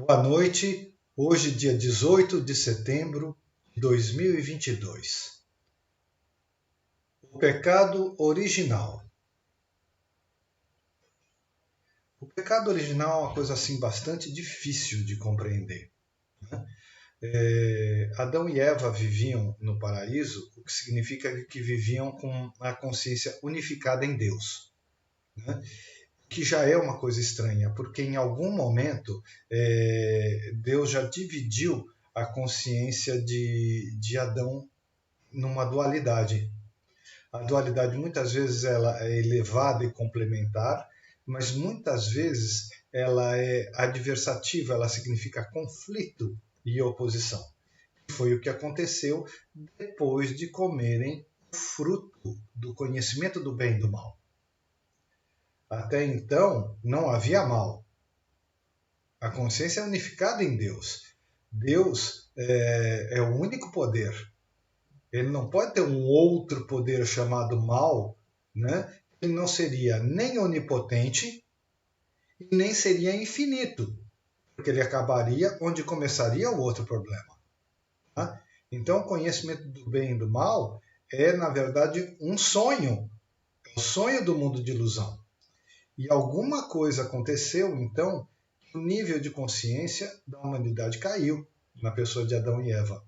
Boa noite, hoje dia 18 de setembro de 2022. O pecado original. O pecado original é uma coisa assim bastante difícil de compreender, né? Adão e Eva viviam no paraíso, o que significa que viviam com a consciência unificada em Deus, né? Que já é uma coisa estranha, porque em algum momento Deus já dividiu a consciência de Adão numa dualidade. A dualidade muitas vezes ela é elevada e complementar, mas muitas vezes ela é adversativa, ela significa conflito e oposição. Foi o que aconteceu depois de comerem o fruto do conhecimento do bem e do mal. Até então, não havia mal. A consciência é unificada em Deus. Deus é o único poder. Ele não pode ter um outro poder chamado mal, né? Ele não seria nem onipotente e nem seria infinito, porque ele acabaria onde começaria o outro problema. Tá? Então, o conhecimento do bem e do mal é, na verdade, um sonho. É o sonho do mundo de ilusão. E alguma coisa aconteceu, então, que o nível de consciência da humanidade caiu na pessoa de Adão e Eva.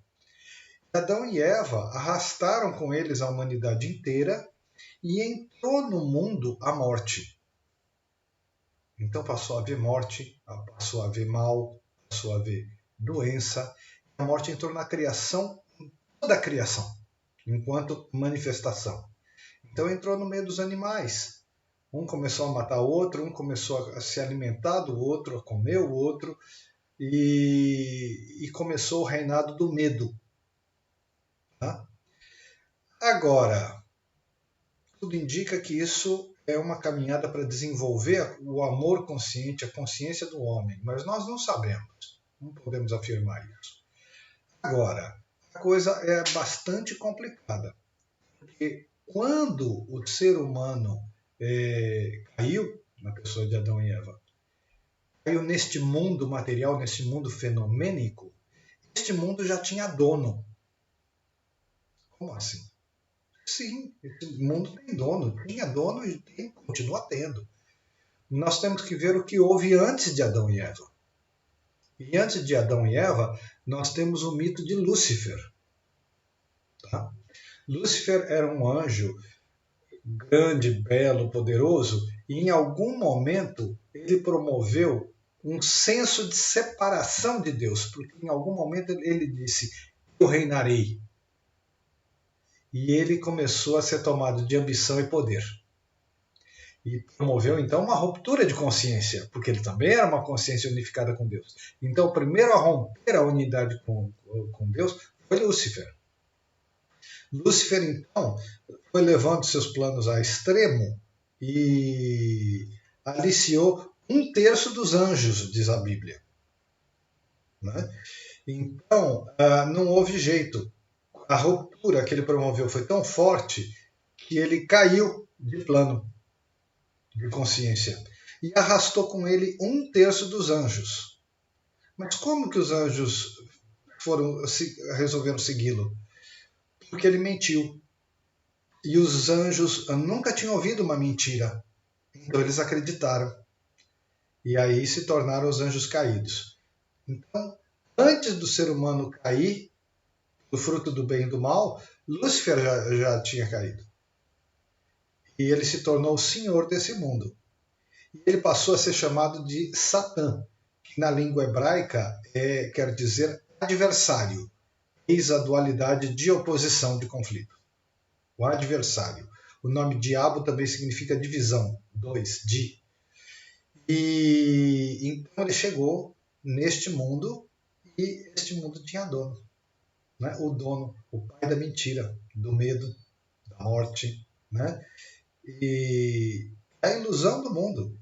Adão e Eva arrastaram com eles a humanidade inteira e entrou no mundo a morte. Então passou a haver morte, passou a haver mal, passou a haver doença. A morte entrou na criação, toda a criação, enquanto manifestação. Então entrou no meio dos animais. Um começou a matar o outro, um começou a se alimentar do outro, a comer o outro, e começou o reinado do medo. Tá? Agora, tudo indica que isso é uma caminhada para desenvolver o amor consciente, a consciência do homem, mas nós não sabemos, não podemos afirmar isso. Agora, a coisa é bastante complicada, porque quando o ser humano caiu, na pessoa de Adão e Eva, caiu neste mundo material, neste mundo fenomênico, este mundo já tinha dono. Como assim? Sim, esse mundo tem dono, tinha dono e continua tendo. Nós temos que ver o que houve antes de Adão e Eva. E antes de Adão e Eva, nós temos o mito de Lúcifer. Tá? Lúcifer era um anjo grande, belo, poderoso, e em algum momento ele promoveu um senso de separação de Deus, porque em algum momento ele disse: eu reinarei. E ele começou a ser tomado de ambição e poder. E promoveu então uma ruptura de consciência, porque ele também era uma consciência unificada com Deus. Então, o primeiro a romper a unidade com Deus foi Lúcifer. Lúcifer, então, foi levando seus planos a extremo e aliciou 1/3 dos anjos, diz a Bíblia. Né? Então, não houve jeito. A ruptura que ele promoveu foi tão forte que ele caiu de plano de consciência e arrastou com ele 1/3 dos anjos. Mas como que os anjos resolveram segui-lo? Porque ele mentiu. E os anjos nunca tinham ouvido uma mentira. Então eles acreditaram. E aí se tornaram os anjos caídos. Então, antes do ser humano cair, do fruto do bem e do mal, Lúcifer já tinha caído. E ele se tornou o senhor desse mundo. E ele passou a ser chamado de Satã, que na língua hebraica quer dizer adversário. Eis a dualidade de oposição, de conflito. O adversário. O nome diabo também significa divisão. 2, di. E então ele chegou neste mundo e este mundo tinha dono. Né? O dono, o pai da mentira, do medo, da morte. Né? E a ilusão do mundo.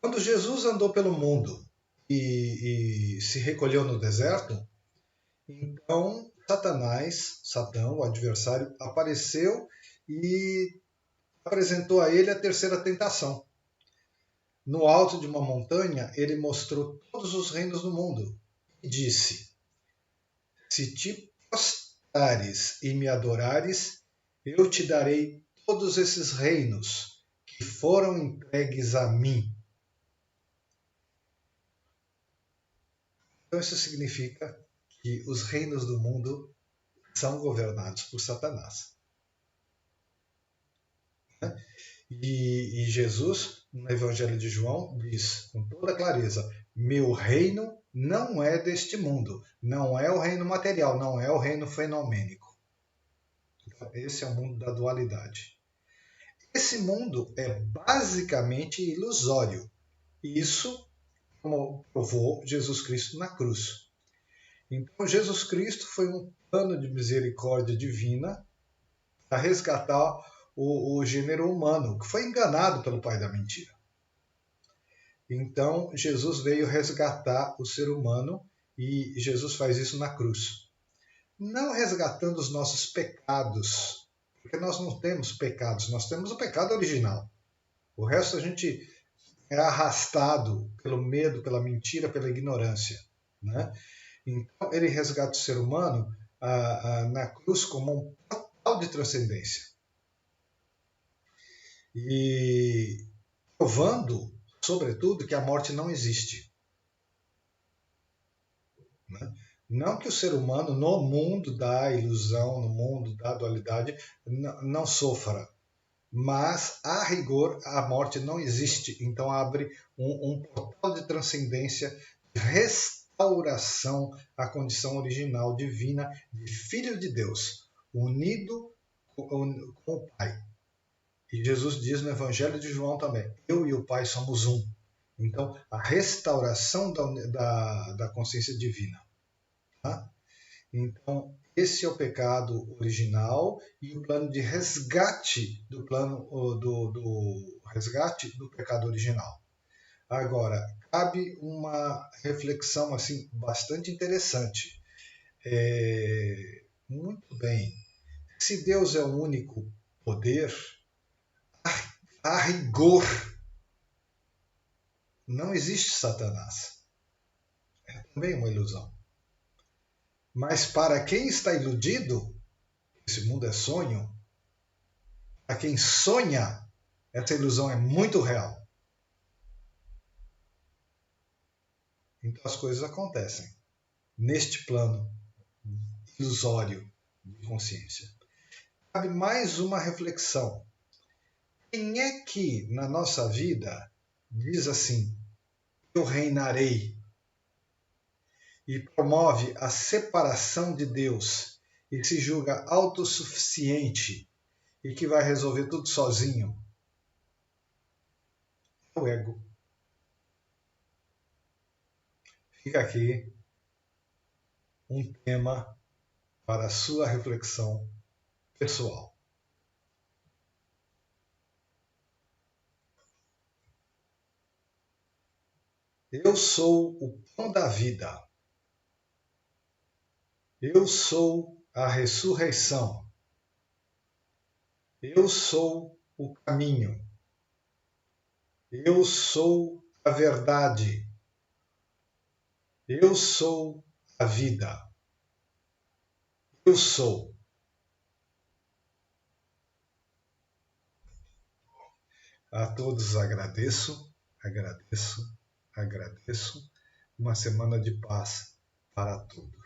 Quando Jesus andou pelo mundo e se recolheu no deserto, então Satã, o adversário, apareceu e apresentou a ele a terceira tentação. no alto de uma montanha, ele mostrou todos os reinos do mundo e disse: se te prostrares e me adorares, eu te darei todos esses reinos que foram entregues a mim. Então isso significa que os reinos do mundo são governados por Satanás. E Jesus, no Evangelho de João, diz com toda clareza: meu reino não é deste mundo, não é o reino material, não é o reino fenomênico. Esse é o mundo da dualidade. Esse mundo é basicamente ilusório. Isso, como provou Jesus Cristo na cruz. Então, Jesus Cristo foi um plano de misericórdia divina para resgatar o gênero humano, que foi enganado pelo pai da mentira. Então, Jesus veio resgatar o ser humano e Jesus faz isso na cruz. Não resgatando os nossos pecados, porque nós não temos pecados, nós temos o pecado original. O resto a gente é arrastado pelo medo, pela mentira, pela ignorância. Né? Então, ele resgata o ser humano na cruz como um portal de transcendência. E provando, sobretudo, que a morte não existe. Né? Não que o ser humano, no mundo da ilusão, no mundo da dualidade, não sofra, mas, a rigor, a morte não existe. Então, abre um portal de transcendência, de restauração à condição original divina de Filho de Deus, unido com o Pai. E Jesus diz no Evangelho de João também: eu e o Pai somos um. Então, a restauração da consciência divina. Tá? Então, esse é o pecado original e o plano de resgate do resgate do pecado original. Agora, cabe uma reflexão assim bastante interessante. Muito bem. Se Deus é o único poder, a rigor não existe Satanás. É também uma ilusão. Mas para quem está iludido, esse mundo é sonho. Para quem sonha, essa ilusão é muito real. Então as coisas acontecem neste plano ilusório de consciência. Cabe mais uma reflexão. Quem é que na nossa vida diz assim: eu reinarei, e promove a separação de Deus e se julga autossuficiente e que vai resolver tudo sozinho? É o ego. Fica aqui um tema para a sua reflexão pessoal. Eu sou o pão da vida. Eu sou a ressurreição. Eu sou o caminho. Eu sou a verdade. Eu sou a vida. Eu sou. A todos agradeço, agradeço, agradeço. Uma semana de paz para todos.